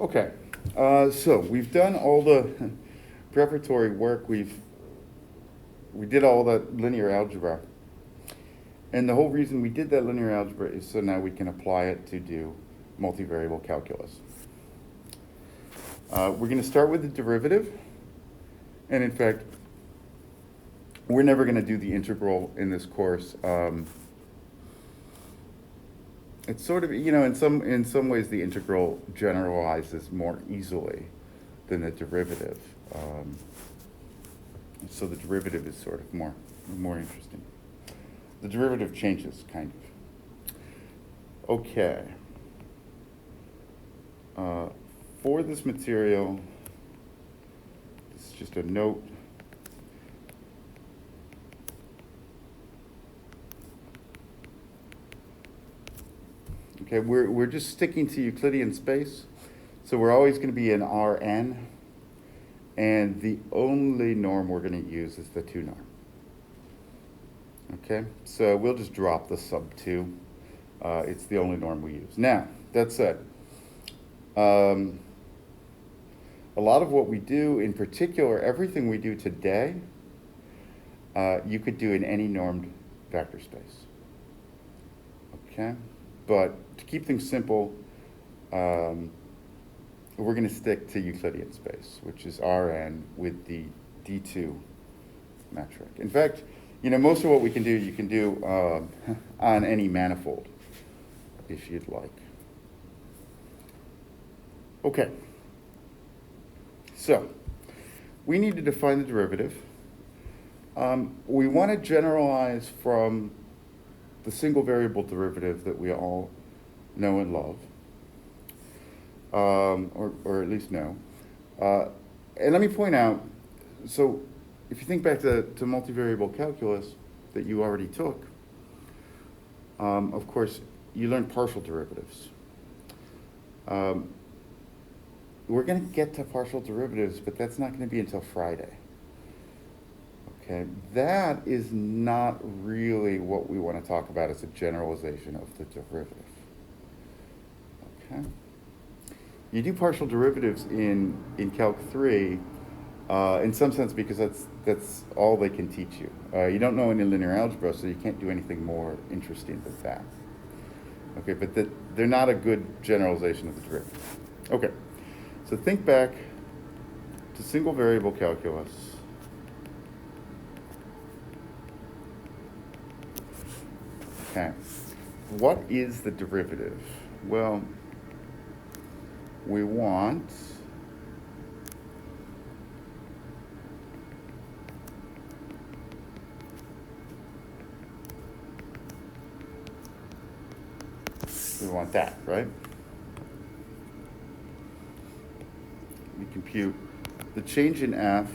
Okay, so we've done all the preparatory work. We did all that linear algebra. And the whole reason we did that linear algebra is so now we can apply it to do multivariable calculus. We're going to start with the derivative. And in fact, we're never going to do the integral in this course. It's sort of, in some ways the integral generalizes more easily than the derivative. So the derivative is sort of more interesting. The derivative changes, kind of. Okay. For this material, this is just a note. Okay, we're just sticking to Euclidean space, so we're always going to be in Rn, and the only norm we're going to use is the 2 norm. Okay, so we'll just drop the sub 2. It's the only norm we use. Now, that said, a lot of what we do, in particular, everything we do today, you could do in any normed vector space. Okay, but to keep things simple, we're going to stick to Euclidean space, which is Rn with the D2 metric. In fact, most of what we can do, you can do on any manifold, if you'd like. Okay. So, we need to define the derivative. We want to generalize from the single variable derivative that we all know and love, or at least know. And let me point out, so if you think back to multivariable calculus that you already took, of course, you learned partial derivatives. We're going to get to partial derivatives, but that's not going to be until Friday. Okay, that is not really what we want to talk about as a generalization of the derivative. Okay, you do partial derivatives in Calc 3 in some sense because that's all they can teach you. You don't know any linear algebra, so you can't do anything more interesting than that. Okay, but they're not a good generalization of the derivative. Okay, so think back to single variable calculus. Okay, what is the derivative? Well, we want that, right? We compute the change in f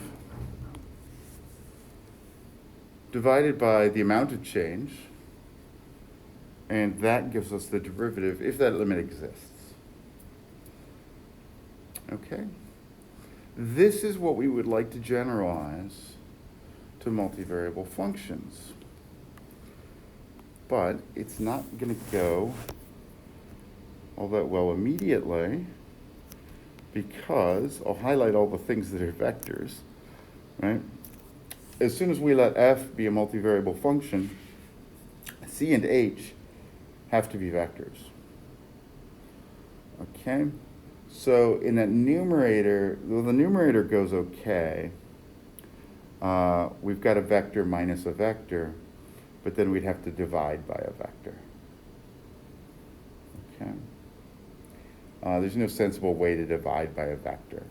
divided by the amount of change, and that gives us the derivative if that limit exists. Okay? This is what we would like to generalize to multivariable functions. But it's not going to go all that well immediately because I'll highlight all the things that are vectors, right? As soon as we let f be a multivariable function, c and h have to be vectors. Okay? So in that numerator, well, the numerator goes okay. We've got a vector minus a vector, but then we'd have to divide by a vector. Okay? There's no sensible way to divide by a vector.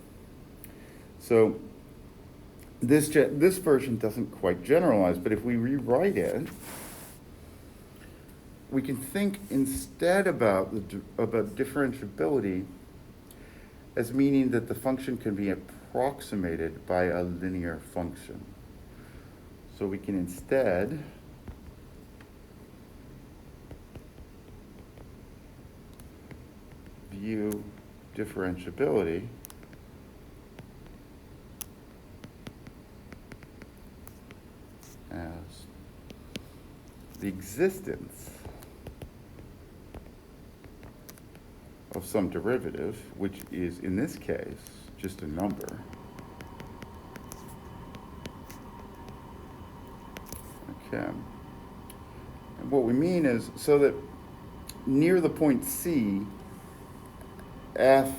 So this version doesn't quite generalize, but if we rewrite it, we can think instead about differentiability as meaning that the function can be approximated by a linear function. So we can instead view differentiability as the existence of some derivative, which is, in this case, just a number. Okay. And what we mean is, so that near the point C, f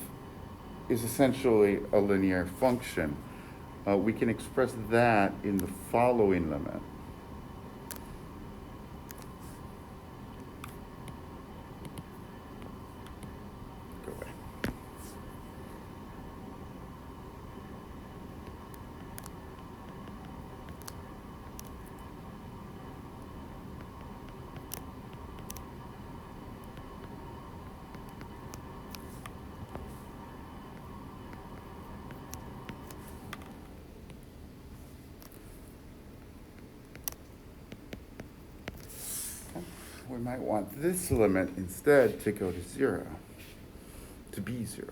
is essentially a linear function. We can express that in the following limit. Go away. We might want this limit instead to go to 0, to be 0.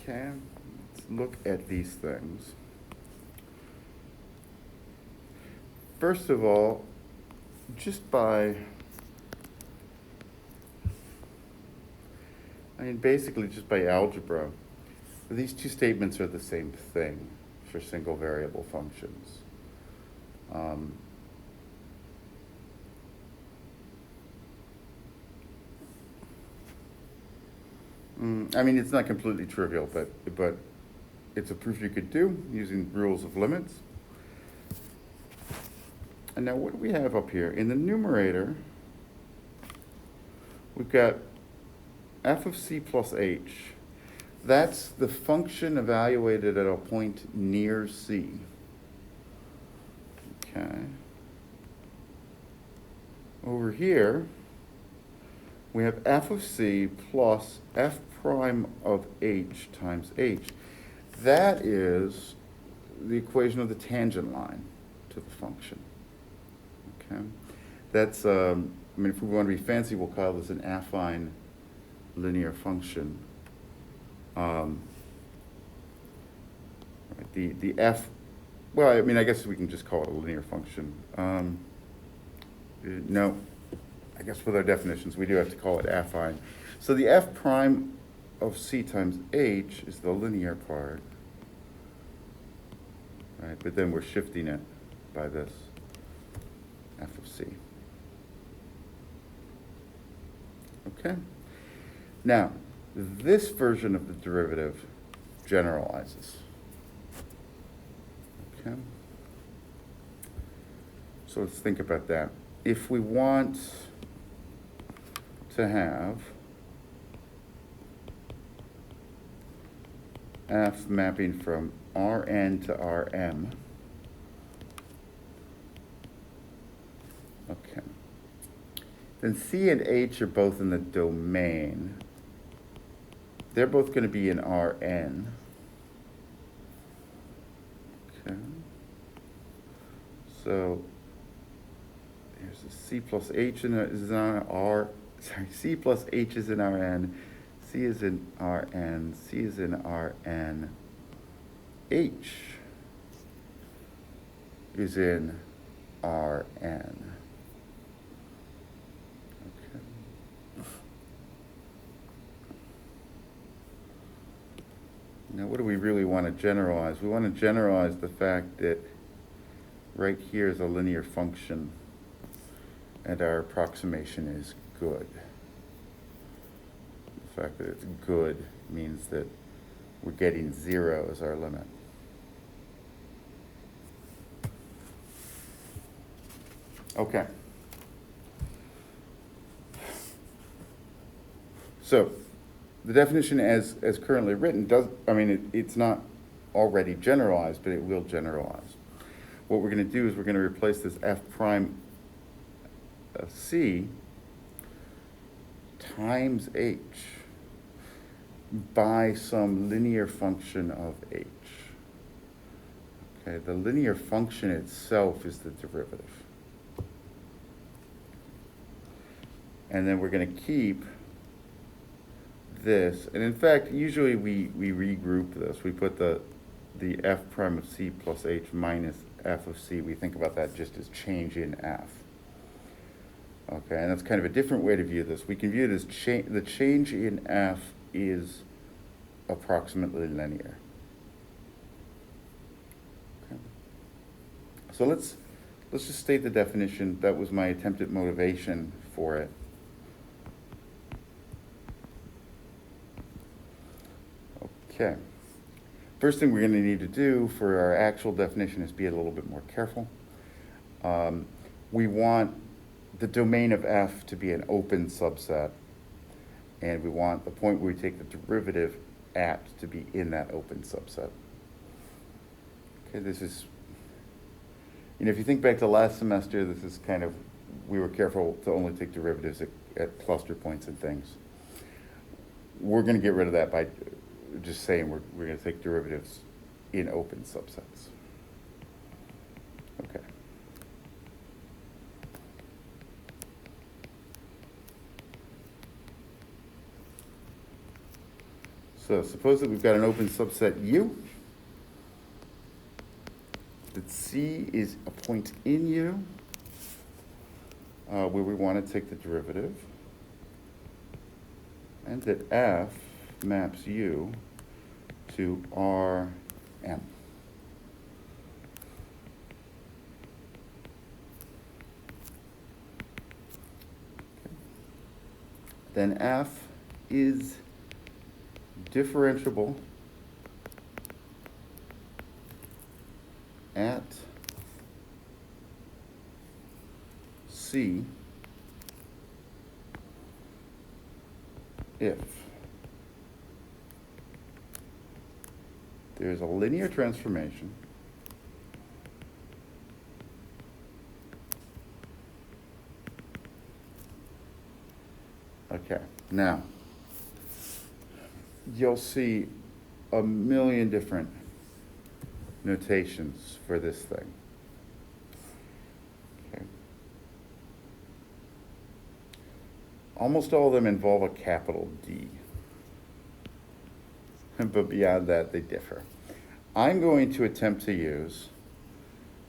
Okay, let's look at these things. First of all, basically just by algebra, these two statements are the same thing for single variable functions. It's not completely trivial, but it's a proof you could do using rules of limits. And now what do we have up here? In the numerator, we've got f of c plus h. That's the function evaluated at a point near c. Okay. Over here, we have f of c plus f prime of h times h. That is the equation of the tangent line to the function. Okay, that's, if we want to be fancy, we'll call this an affine linear function. The f, well, I guess we can just call it a linear function. No, I guess with our definitions, we do have to call it affine. So the f prime of c times h is the linear part, right? But then we're shifting it by this f of c. Okay? Now, this version of the derivative generalizes. Okay? So let's think about that. If we want to have f mapping from Rn to Rm, okay, then C and H are both in the domain. They're both going to be in Rn. Okay. So here's a C plus H is in R. Sorry, C plus H is in Rn. C is in Rn. C is in Rn. H is in Rn. Now, what do we really want to generalize? We want to generalize the fact that right here is a linear function, and our approximation is good. The fact that it's good means that we're getting 0 as our limit. Okay. So, the definition as currently written it's not already generalized, but it will generalize. What we're going to do is we're going to replace this f prime c times h by some linear function of h. Okay, the linear function itself is the derivative. And then we're going to keep this, and in fact, usually we regroup this. We put the f prime of c plus h minus f of c. We think about that just as change in f. Okay, and that's kind of a different way to view this. We can view it as the change in f is approximately linear. Okay. So let's just state the definition. That was my attempt at motivation for it. Okay. First thing we're going to need to do for our actual definition is be a little bit more careful. We want the domain of f to be an open subset, and we want the point where we take the derivative at to be in that open subset. Okay, this is, if you think back to last semester, this is kind of, we were careful to only take derivatives at cluster points and things. We're going to get rid of that by just saying we're going to take derivatives in open subsets. Okay. So suppose that we've got an open subset U, that C is a point in U, where we want to take the derivative, and that F maps U to Rm. Then F is differentiable at C if there's a linear transformation okay. Now, you'll see a million different notations for this thing. Okay. Almost all of them involve a capital D. But beyond that, they differ. I'm going to attempt to use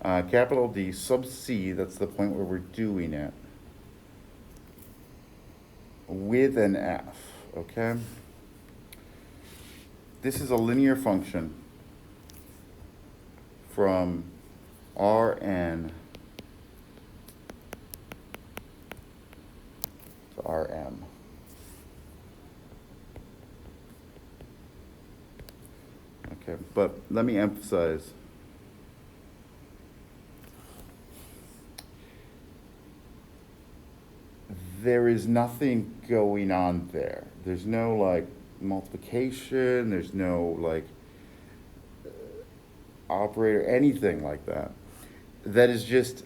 capital D sub C, that's the point where we're doing it, with an F, okay? This is a linear function from Rn to Rm. Okay, but let me emphasize there is nothing going on there. There's no like multiplication, there's no like operator, anything like that. That is just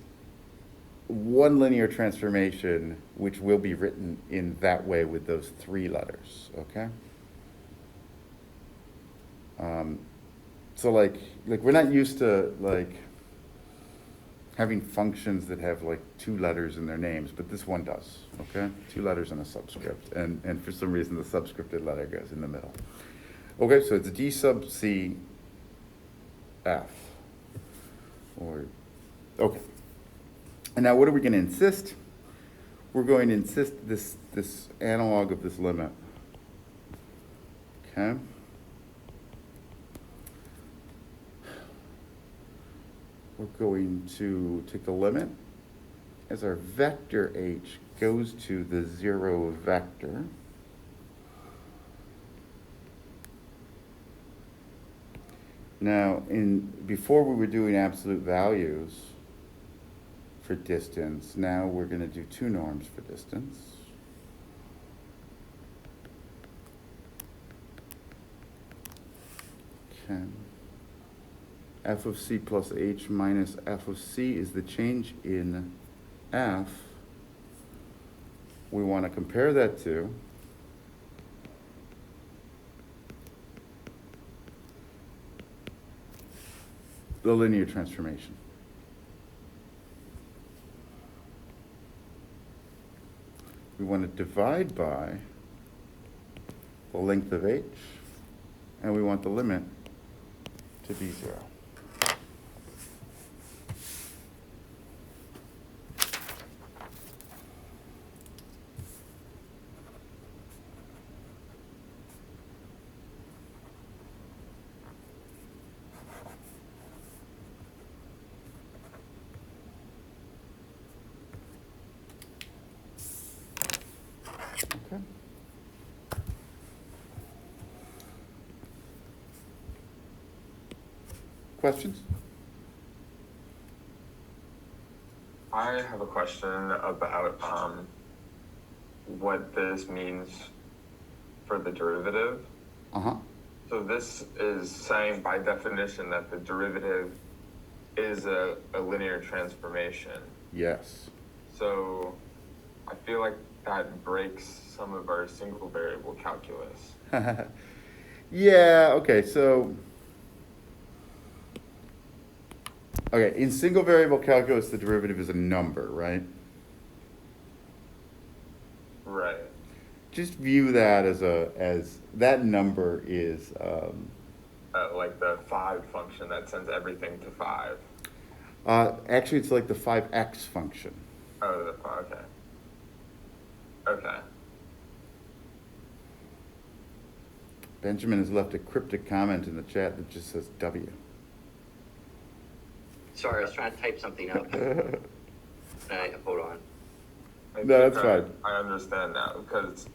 one linear transformation which will be written in that way with those three letters, okay? So like we're not used to like having functions that have like two letters in their names, but this one does, okay? Two letters and a subscript, and for some reason the subscripted letter goes in the middle. Okay, so it's D sub C F, okay. And now what are we going to insist? We're going to insist this analog of this limit, okay? We're going to take the limit as our vector h goes to the 0 vector. Now, before we were doing absolute values for distance, now we're going to do two norms for distance. Okay. F of C plus H minus F of C is the change in F. We want to compare that to the linear transformation. We want to divide by the length of H, and we want the limit to be 0. questions? I have a question about what this means for the derivative. Uh-huh. So this is saying by definition that the derivative is a linear transformation. Yes. So I feel like that breaks some of our single variable calculus. Yeah, okay, so, okay, in single variable calculus, the derivative is a number, right? Right. Just view that as that number is, Like the 5 function that sends everything to 5. actually, it's like the 5x function. Oh, okay. Okay. Benjamin has left a cryptic comment in the chat that just says W. Sorry, I was trying to type something out. Hold on. No, that's fine. I understand now, because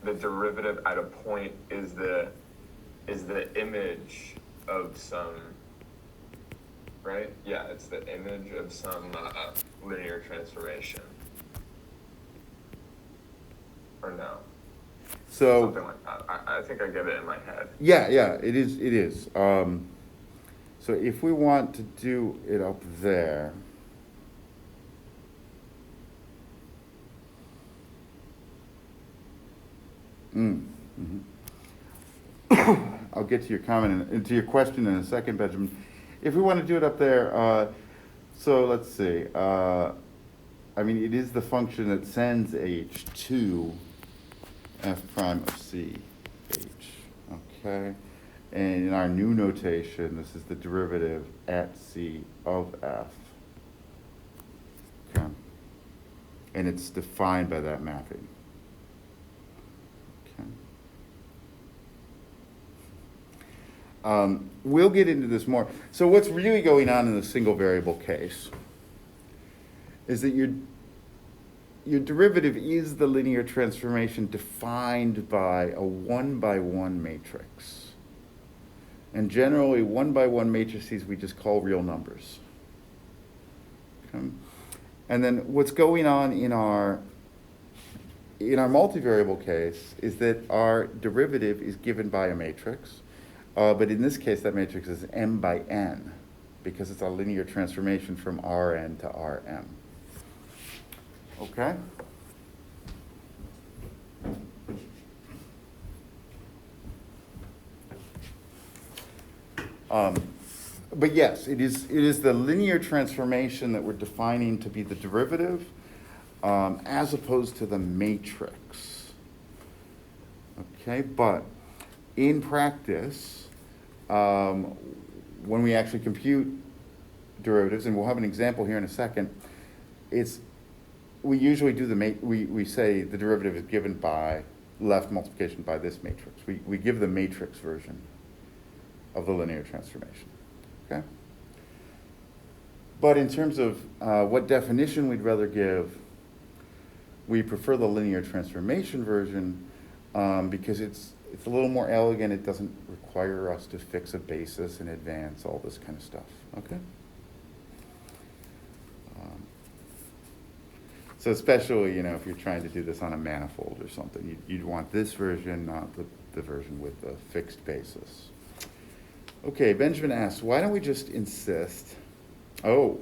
the derivative at a point is the image of some, right? Yeah, it's the image of some linear transformation. Or no? So Something like that. I think I get it in my head. yeah, it is. So if we want to do it up there, I'll get to your comment and to your question in a second, Benjamin. If we want to do it up there, so let's see. I mean, it is the function that sends h to f prime of c h, okay? And in our new notation, this is the derivative at c of f, okay? And it's defined by that mapping, okay? We'll get into this more. So what's really going on in the single variable case is that your derivative is the linear transformation defined by a 1-by-1 matrix. And generally, 1-by-1 matrices we just call real numbers. Okay? And then what's going on in our multivariable case is that our derivative is given by a matrix, but in this case that matrix is m by n because it's a linear transformation from Rn to Rm. Okay? But yes, it is the linear transformation that we're defining to be the derivative, as opposed to the matrix. Okay, but in practice, when we actually compute derivatives, and we'll have an example here in a second, we usually do we say the derivative is given by left multiplication by this matrix. We give the matrix version of the linear transformation, okay? But in terms of what definition we'd rather give, we prefer the linear transformation version because it's a little more elegant. It doesn't require us to fix a basis in advance, all this kind of stuff, okay? So especially, if you're trying to do this on a manifold or something, you'd want this version, not the version with the fixed basis. Okay, Benjamin asks, why don't we just insist? Well,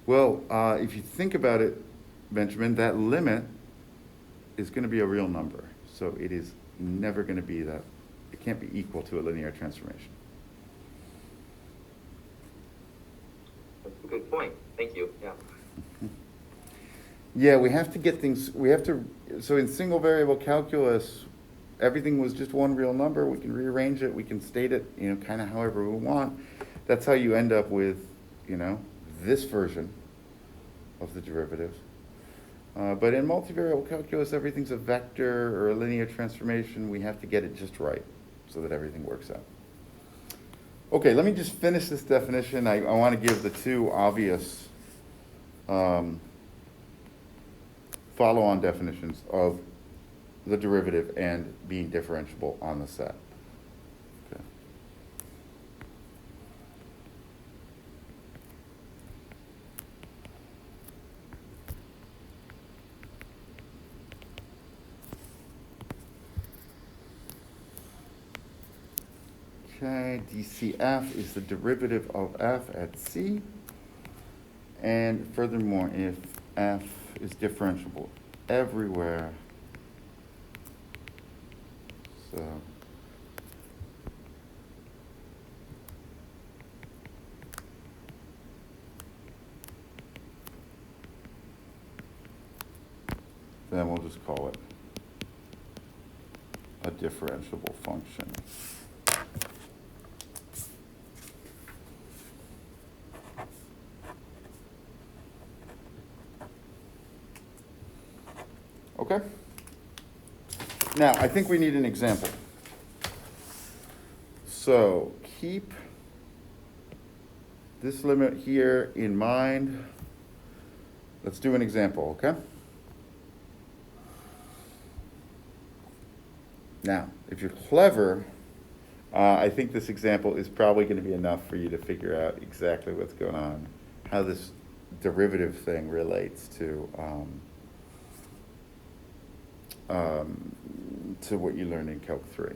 if you think about it, Benjamin, that limit is going to be a real number. So it is never going to be that. It can't be equal to a linear transformation. That's a good point. Thank you. Yeah. Yeah, we have to get things, so in single variable calculus, everything was just one real number. We can rearrange it. We can state it, kind of however we want. That's how you end up with, this version of the derivative. But in multivariable calculus, everything's a vector or a linear transformation. We have to get it just right so that everything works out. Okay, let me just finish this definition. I want to give the two obvious follow-on definitions of the derivative and being differentiable on the set. Okay. Okay, DCF is the derivative of f at c. And furthermore, if f is differentiable everywhere, so then we'll just call it a differentiable function. Okay? Now, I think we need an example. So keep this limit here in mind. Let's do an example, okay? Now, if you're clever, I think this example is probably going to be enough for you to figure out exactly what's going on, how this derivative thing relates to what you learned in Calc 3.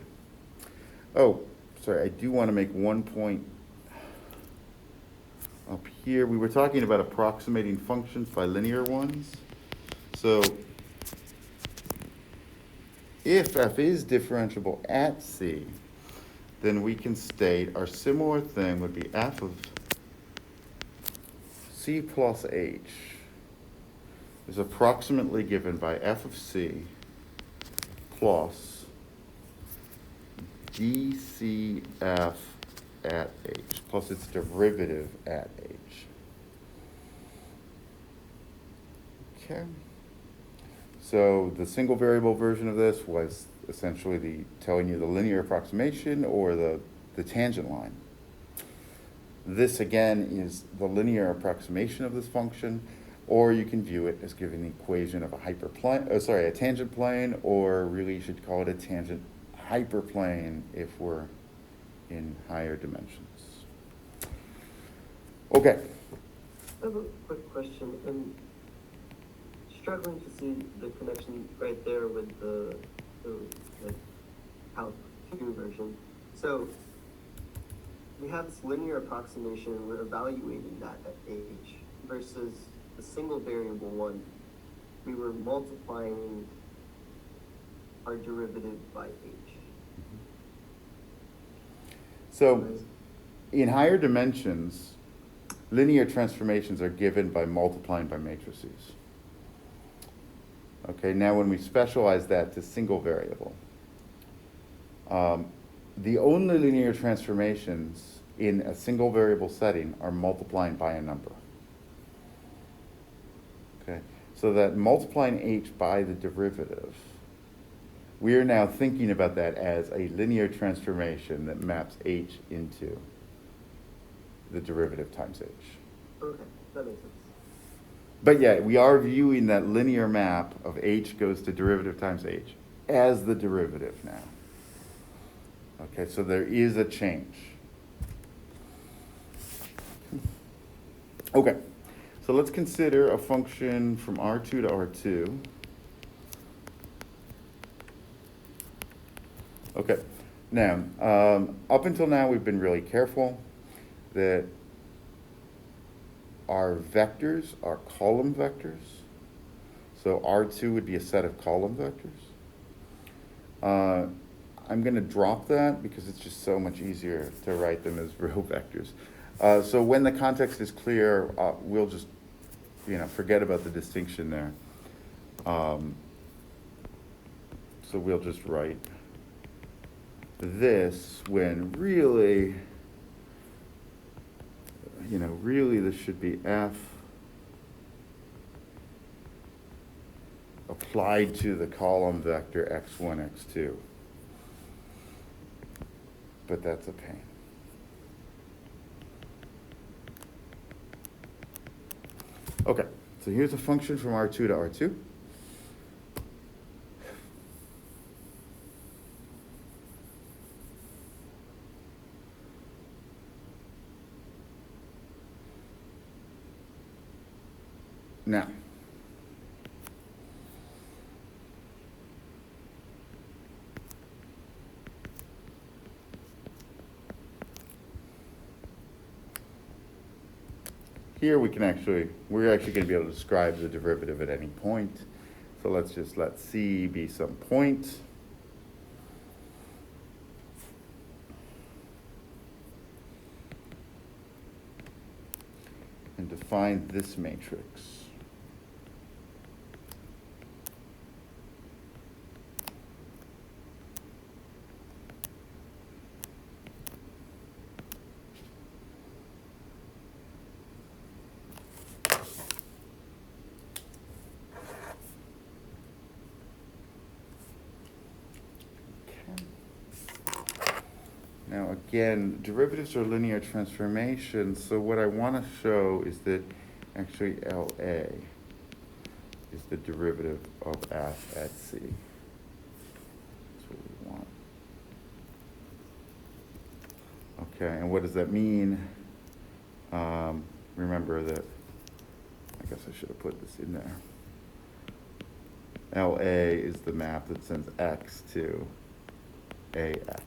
Oh, sorry, I do want to make one point up here. We were talking about approximating functions by linear ones. So if f is differentiable at c, then we can state our similar thing would be f of c plus h is approximately given by f of c plus dcf at h plus its derivative at h. Okay. So the single variable version of this was essentially telling you the linear approximation or the tangent line. This again is the linear approximation of this function, or you can view it as giving the equation of a a tangent plane, or really you should call it a tangent hyperplane if we're in higher dimensions. Okay. I have a quick question. I'm struggling to see the connection right there with the like Calc 2 version. So we have this linear approximation, and we're evaluating that at h, versus the single variable one. We were multiplying our derivative by h. So in higher dimensions, linear transformations are given by multiplying by matrices. Okay, now when we specialize that to single variable, the only linear transformations in a single variable setting are multiplying by a number. Okay, so that multiplying h by the derivative, we are now thinking about that as a linear transformation that maps h into the derivative times h. Okay, that makes sense. But yeah, we are viewing that linear map of h goes to derivative times h as the derivative now. Okay, so there is a change. Okay, so let's consider a function from R2 to R2. Okay, now, up until now we've been really careful that our vectors are column vectors. So R2 would be a set of column vectors. I'm going to drop that because it's just so much easier to write them as row vectors. So when the context is clear, we'll just, forget about the distinction there. So we'll just write this when really, really this should be f applied to the column vector x1, x2. But that's a pain. Okay, so here's a function from R2 to R2. Now, here we're actually going to be able to describe the derivative at any point. So let's just let C be some point. And define this matrix. Now again, derivatives are linear transformations, so what I want to show is that actually LA is the derivative of F at C. That's what we want. Okay, and what does that mean? Remember that, I guess I should have put this in there. LA is the map that sends X to AX.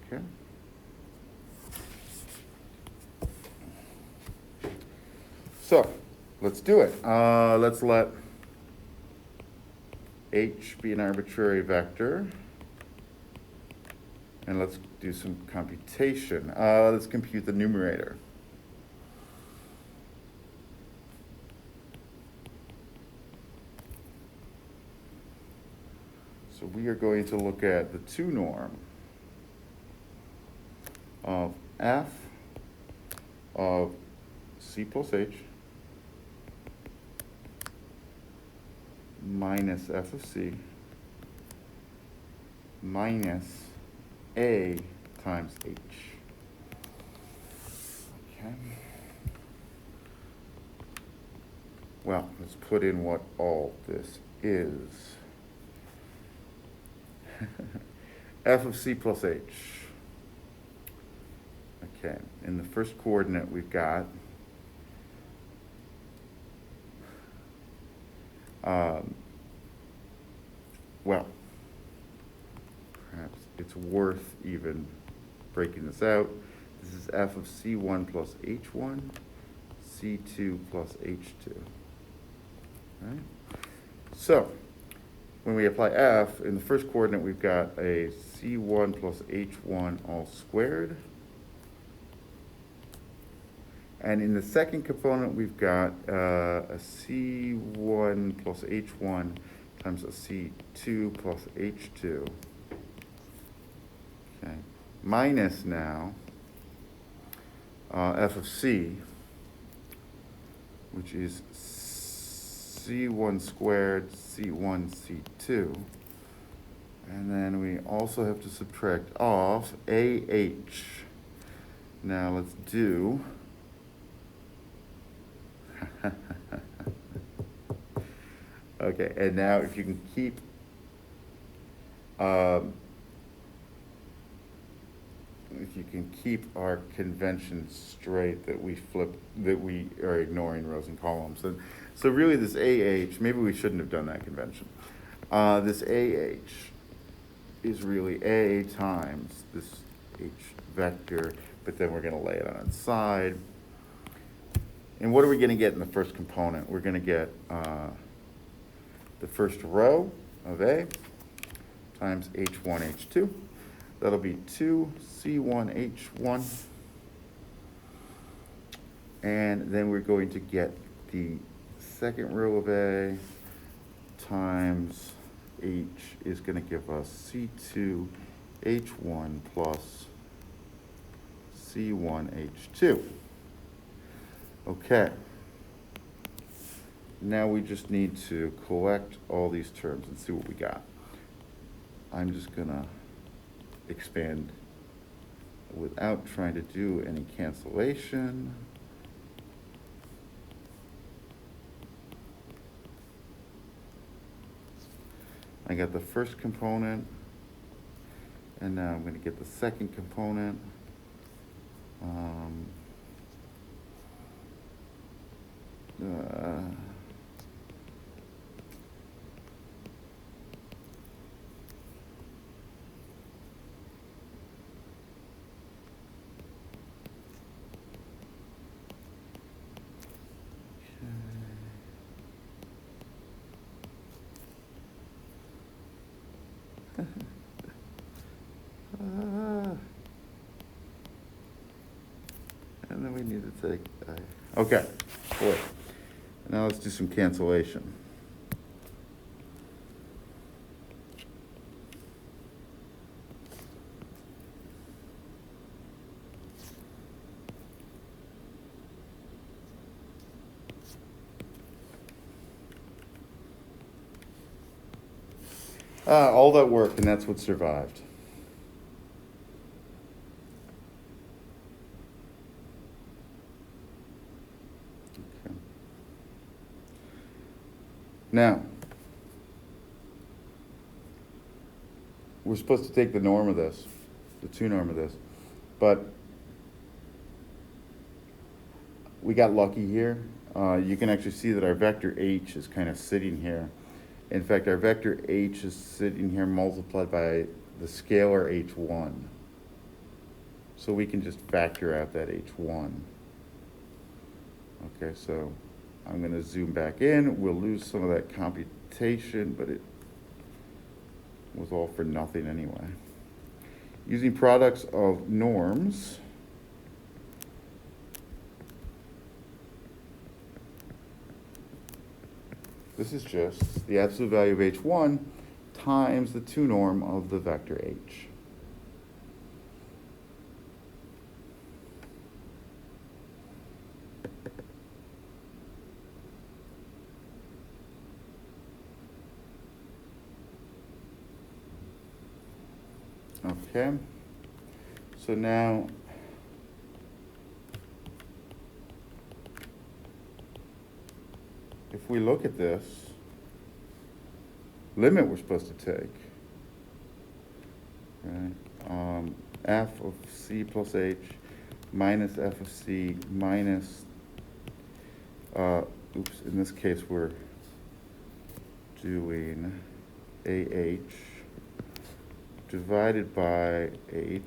Okay. So, let's do it. Let's let H be an arbitrary vector. And let's do some computation. Let's compute the numerator. So we are going to look at the 2 norm of F of C plus H minus F of C minus A times H. Okay. Well, let's put in what all this is. F of C plus H. Okay, in the first coordinate we've got well, perhaps it's worth even breaking this out. This is F of C1 plus H1, C2 plus H2. Right? So, when we apply F, in the first coordinate we've got a C1 plus H1 all squared. And in the second component, we've got a C1 plus H1 times a C2 plus H2. Okay. Minus now F of C, which is C1 squared, C1, C2. And then we also have to subtract off AH. Now let's do okay, and now if you can keep our convention straight that we are ignoring rows and columns. And so really this AH, maybe we shouldn't have done that convention. This AH is really A times this H vector, but then we're going to lay it on its side. And what are we going to get in the first component? We're going to get the first row of A times H1, H2. That'll be 2 C1, H1. And then we're going to get the second row of A times H is going to give us C2, H1 plus C1, H2. Okay. Now we just need to collect all these terms and see what we got. I'm just going to expand without trying to do any cancellation. I got the first component, and now I'm going to get the second component. And then we need to take, okay, boy. Now let's do some cancellation. All that worked, and that's what survived. Okay. Now, we're supposed to take the norm of this, the 2 norm of this, but we got lucky here. You can actually see that our vector h is kind of sitting here. In fact, our vector h is sitting here multiplied by the scalar h1. So we can just factor out that h1. Okay, so I'm going to zoom back in. We'll lose some of that computation, but it was all for nothing anyway. Using products of norms, this is just the absolute value of h1 times the 2 norm of the vector h. Okay, so now if we look at this limit we're supposed to take, right? F of c plus h minus f of c minus, oops, in this case we're doing AH divided by h.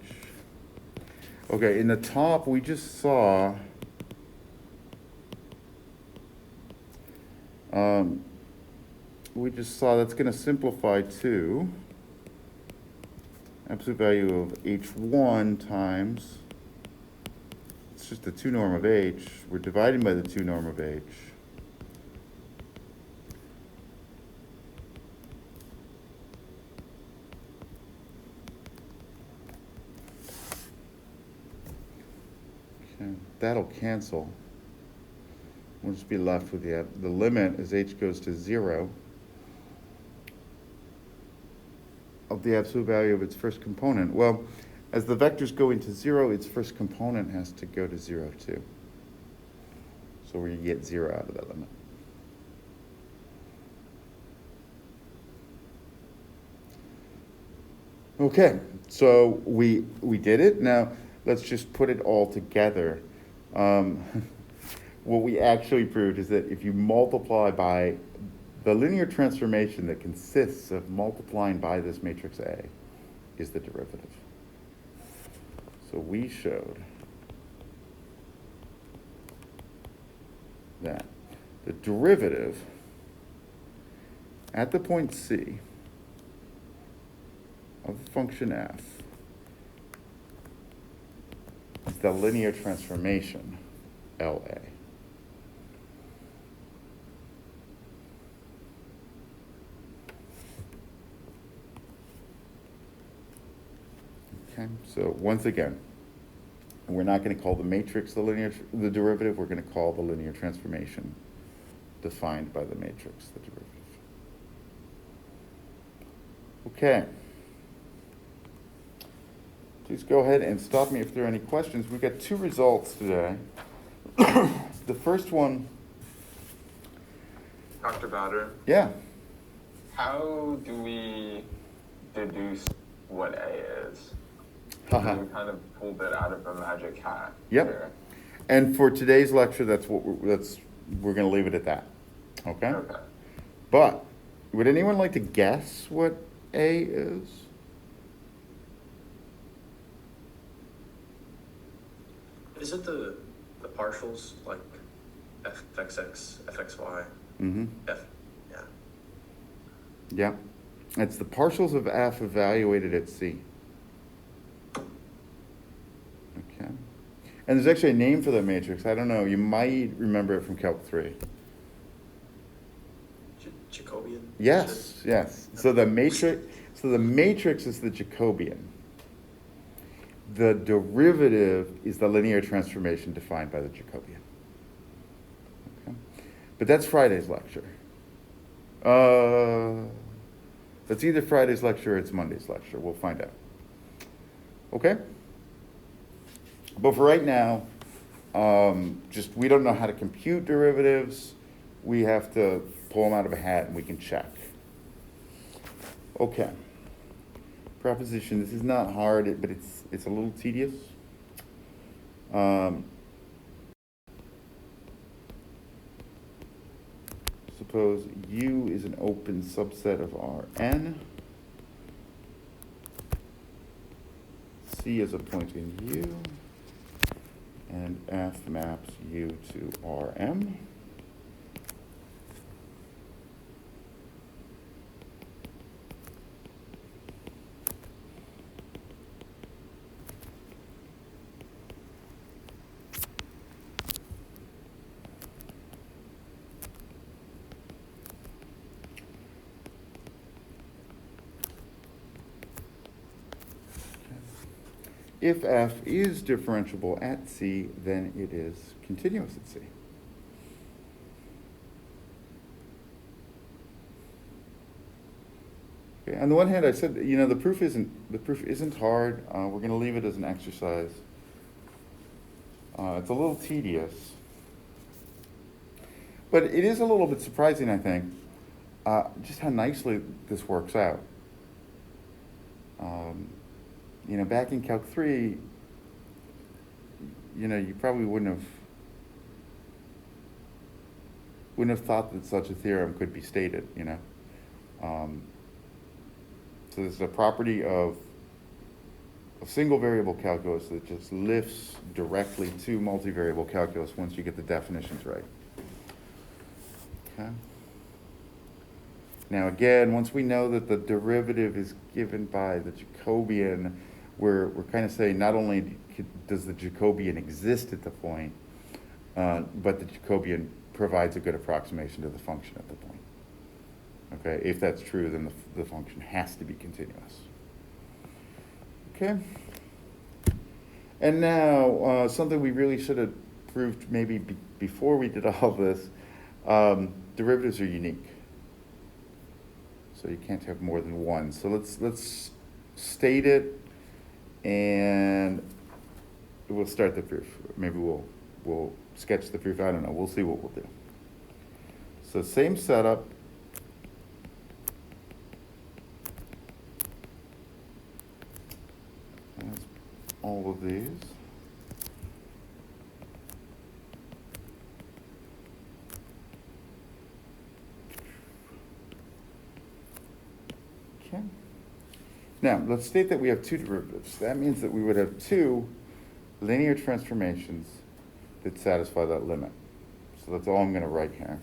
Okay, in the top we just saw that's going to simplify to absolute value of h1 times, it's just the 2 norm of h, we're dividing by the 2 norm of h. Okay, that'll cancel. We'll just be left with the limit as h goes to 0 of the absolute value of its first component. Well, as the vector's going to 0, its first component has to go to 0 too. So we get 0 out of that limit. Okay, so we did it. Now let's just put it all together. What we actually proved is that if you multiply by the linear transformation that consists of multiplying by this matrix A is the derivative. So we showed that the derivative at the point C of the function f is the linear transformation LA. Okay, so once again, we're not going to call the matrix the derivative, we're going to call the linear transformation defined by the matrix the derivative. Okay. Please go ahead and stop me if there are any questions. We've got 2 results today. The first one. Dr. Bowder, Yeah. how do we deduce what A is? We kind of pulled it out of a magic hat. Yep. Here. And for today's lecture, that's we're gonna leave it at that, okay? Okay. But, would anyone like to guess what A is? Is it the partials, like fxx, fxy, Mm-hmm, f, yeah. yeah. It's the partials of f evaluated at C. Okay. And there's actually a name for that matrix. I don't know, you might remember it from Calc 3. Jacobian? Yes, yes. So the matrix is the Jacobian. The derivative is the linear transformation defined by the Jacobian. Okay. But that's Friday's lecture. That's either Friday's lecture or it's Monday's lecture. We'll find out. Okay? But for right now, just we don't know how to compute derivatives. We have to pull them out of a hat and we can check. Okay. Proposition, this is not hard, but it's a little tedious. Suppose U is an open subset of Rn. C is a point in U. And F maps U to Rm. If f is differentiable at C, then it is continuous at C. Okay, on the one hand, I said, you know, the proof isn't hard. We're going to leave it as an exercise. It's a little tedious, but it is a little bit surprising, I think, just how nicely this works out. You know, back in Calc 3, you know, you probably wouldn't have thought that such a theorem could be stated, you know. So this is a property of single variable calculus that just lifts directly to multivariable calculus once you get the definitions right. Okay. Now again, once we know that the derivative is given by the Jacobian, we're kind of saying not only does the Jacobian exist at the point, but the Jacobian provides a good approximation to the function at the point. Okay, if that's true, then the function has to be continuous. Okay. And now, something we really should have proved maybe before we did all this, derivatives are unique. So you can't have more than one. So let's state it, and we'll start the proof. Maybe we'll sketch the proof. I don't know. We'll see what we'll do. So same setup. That's all of these. Okay. Now, let's state that we have two derivatives. That means that we would have two linear transformations that satisfy that limit. So that's all I'm going to write here.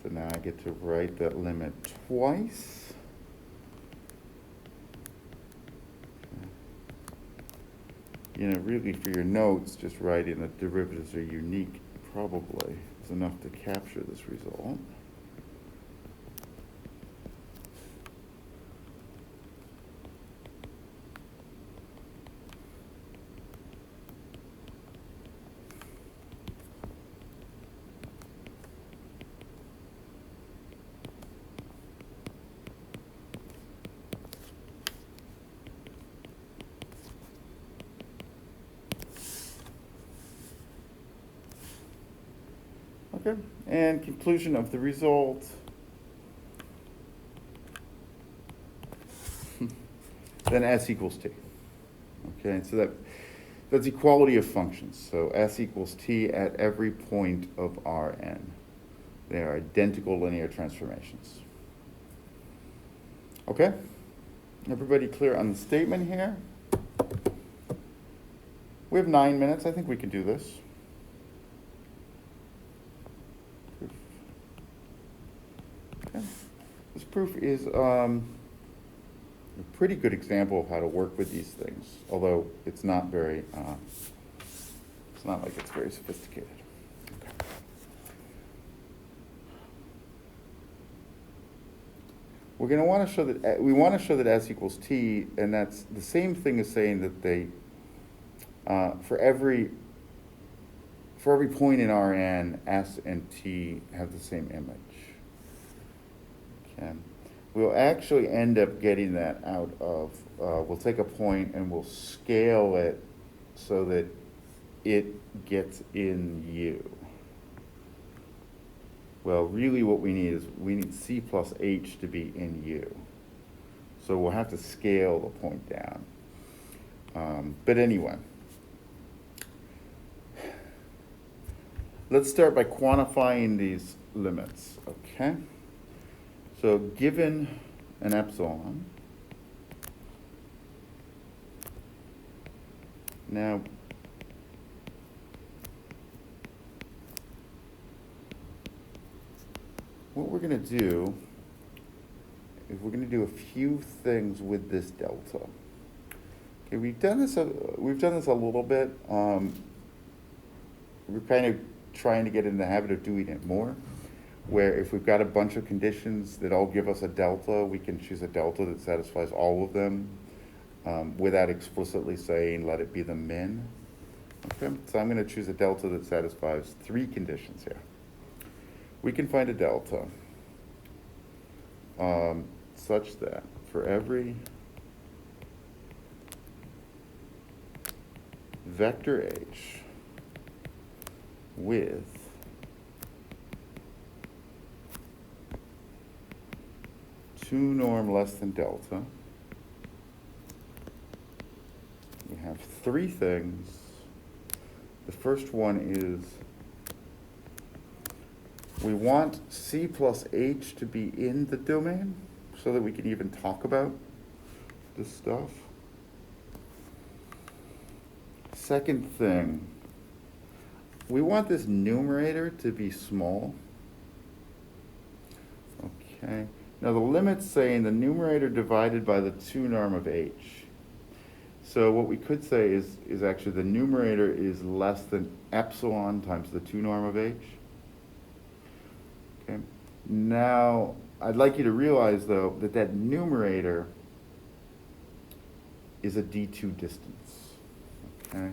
So now I get to write that limit twice. You know, really for your notes, just writing that derivatives are unique probably is enough to capture this result. And conclusion of the result. Then S equals T. Okay, so that's equality of functions. So S equals T at every point of Rn. They are identical linear transformations. Okay? Everybody clear on the statement here? We have 9 minutes. I think we can do this. Okay. This proof is a pretty good example of how to work with these things, although it's not very, it's not like it's very sophisticated. Okay. We're going to want to show that, we want to show that S equals T, and that's the same thing as saying that they, for every point in Rn, S and T have the same image. Okay. We'll actually end up getting that out of, we'll take a point and we'll scale it so that it gets in U. Well, really what we need is, we need C plus H to be in U. So we'll have to scale the point down. But anyway, let's start by quantifying these limits, okay? So given an epsilon, now what we're going to do is we're going to do a few things with this delta. Okay, we've done this a little bit. We're kind of trying to get in the habit of doing it more, where if we've got a bunch of conditions that all give us a delta, we can choose a delta that satisfies all of them without explicitly saying let it be the min. Okay, so I'm going to choose a delta that satisfies 3 conditions here. We can find a delta such that for every vector H with two norm less than delta, we have 3 things. The first one is we want C plus H to be in the domain so that we can even talk about this stuff. Second thing, we want this numerator to be small. Okay. Now the limit's saying the numerator divided by the 2 norm of H. So what we could say is actually the numerator is less than epsilon times the 2 norm of H. Okay. Now, I'd like you to realize, though, that that numerator is a D2 distance. Okay.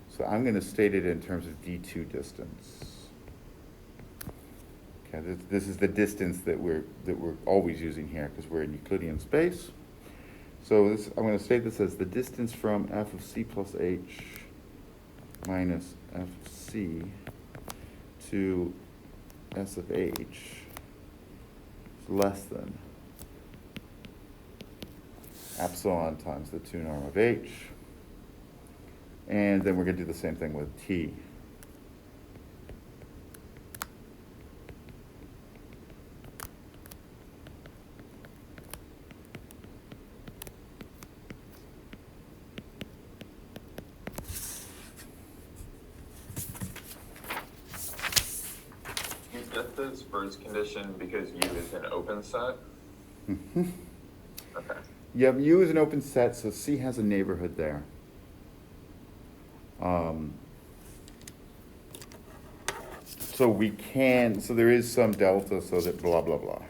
So I'm going to state it in terms of D2 distance. Okay. This is the distance that we're always using here because we're in Euclidean space. So this, I'm going to state this as the distance from f of C plus H minus f of C to S of H is less than epsilon times the 2 norm of H. And then we're going to do the same thing with T. You get this first condition because U is an open set? Mm-hmm. Okay. Yep, U is an open set, so C has a neighborhood there. So we can, so there is some delta so that blah, blah, blah.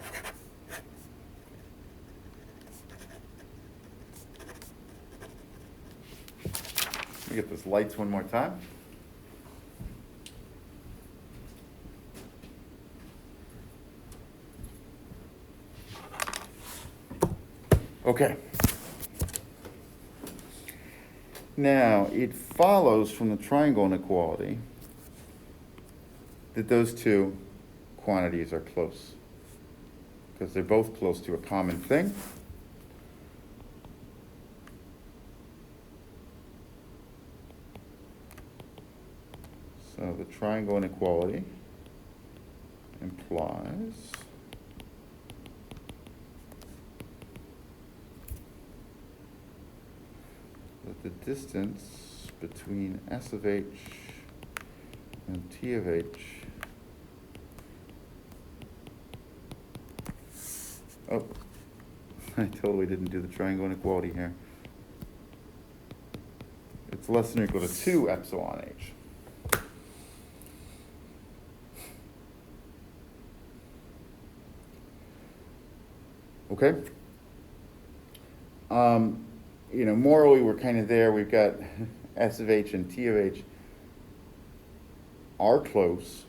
Let me get those lights one more time. Okay. Now, it follows from the triangle inequality that those two quantities are close, because they're both close to a common thing. So the triangle inequality implies that the distance between S of H and T of H oh, I totally didn't do the triangle inequality here. It's less than or equal to 2 epsilon H. Okay? Morally, we're kind of there. We've got S of H and T of H are close,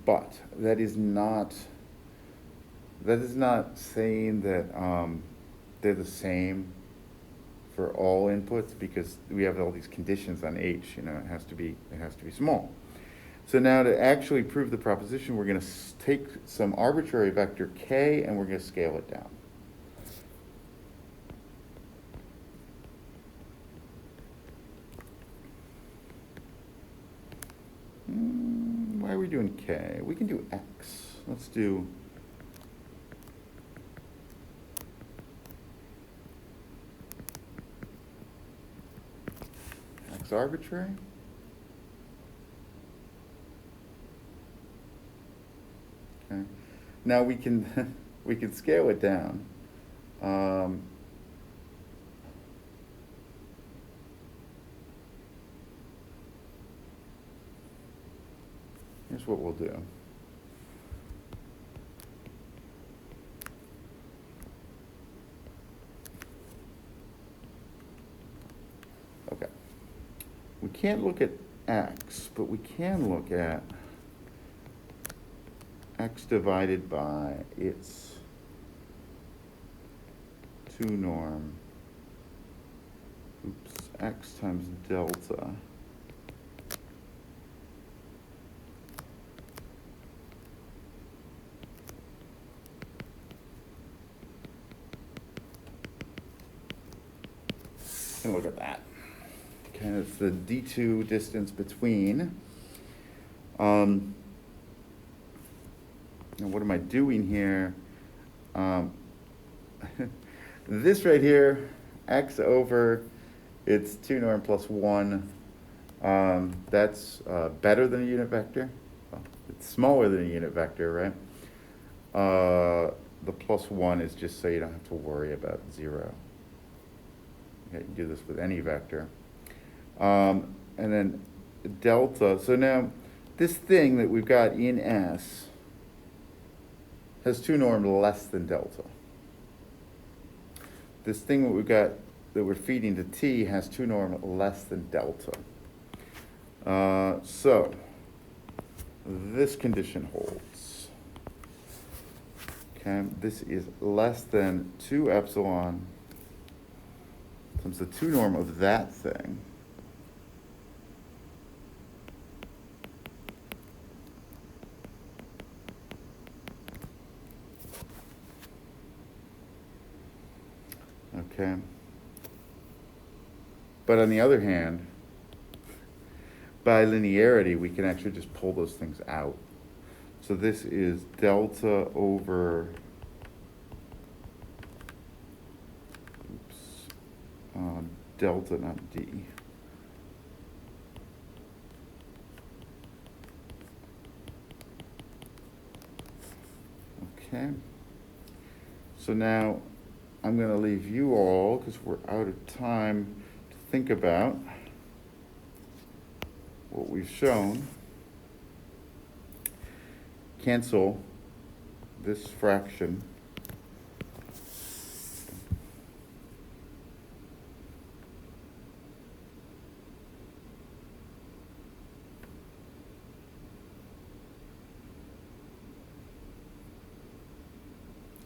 but that is not saying that they're the same for all inputs, because we have all these conditions on H. It has to be small. So now to actually prove the proposition, we're going to take some arbitrary vector k and we're going to scale it down. Why are we doing k? We can do x. Let's do x arbitrary. Okay. Now we can we can scale it down. Here's what we'll do. Okay. We can't look at x, but we can look at x divided by its 2 norm, x times delta and look at that. Okay, it's the d2 distance between. Now what am I doing here? This right here, x over its 2 norm plus 1, that's better than a unit vector. Well, it's smaller than a unit vector, right? The plus 1 is just so you don't have to worry about 0. Okay, you can do this with any vector. And then delta. So now this thing that we've got in S has 2 norm less than delta. This thing that we've got that we're feeding to T has 2 norm less than delta. So this condition holds. Okay, this is less than 2 epsilon times the 2 norm of that thing. Okay. But on the other hand, by linearity, we can actually just pull those things out. So this is delta over, delta, not D. Okay. So now I'm going to leave you all, because we're out of time, to think about what we've shown. Cancel this fraction.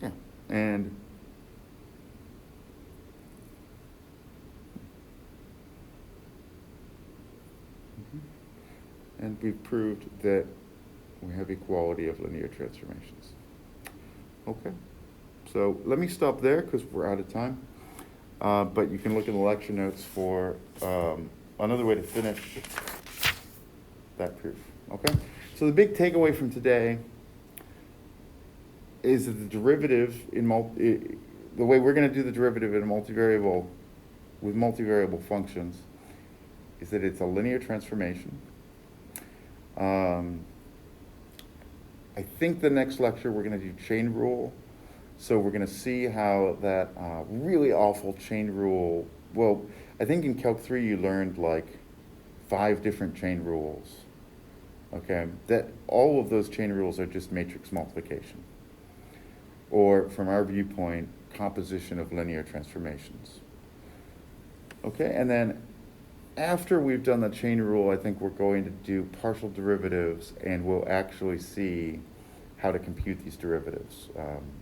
Yeah, and we've proved that We have equality of linear transformations. Okay, so let me stop there because we're out of time. But you can look in the lecture notes for another way to finish that proof. Okay, so the big takeaway from today is that the derivative in the way we're going to do the derivative in a multivariable with multivariable functions is that it's a linear transformation. I think the next lecture we're going to do chain rule. So we're going to see how that really awful chain rule, well, I think in Calc 3 you learned like 5 different chain rules. Okay, that all of those chain rules are just matrix multiplication. Or from our viewpoint, composition of linear transformations. Okay, and then after we've done the chain rule, I think we're going to do partial derivatives, and we'll actually see how to compute these derivatives.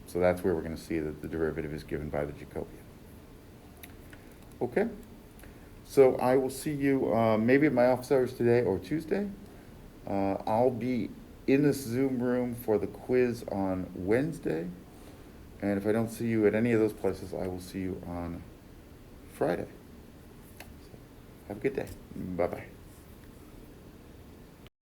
So that's where we're going to see that the derivative is given by the Jacobian. Okay, so I will see you maybe at my office hours today or Tuesday. I'll be in this Zoom room for the quiz on Wednesday. And if I don't see you at any of those places, I will see you on Friday. So have a good day. Bye-bye.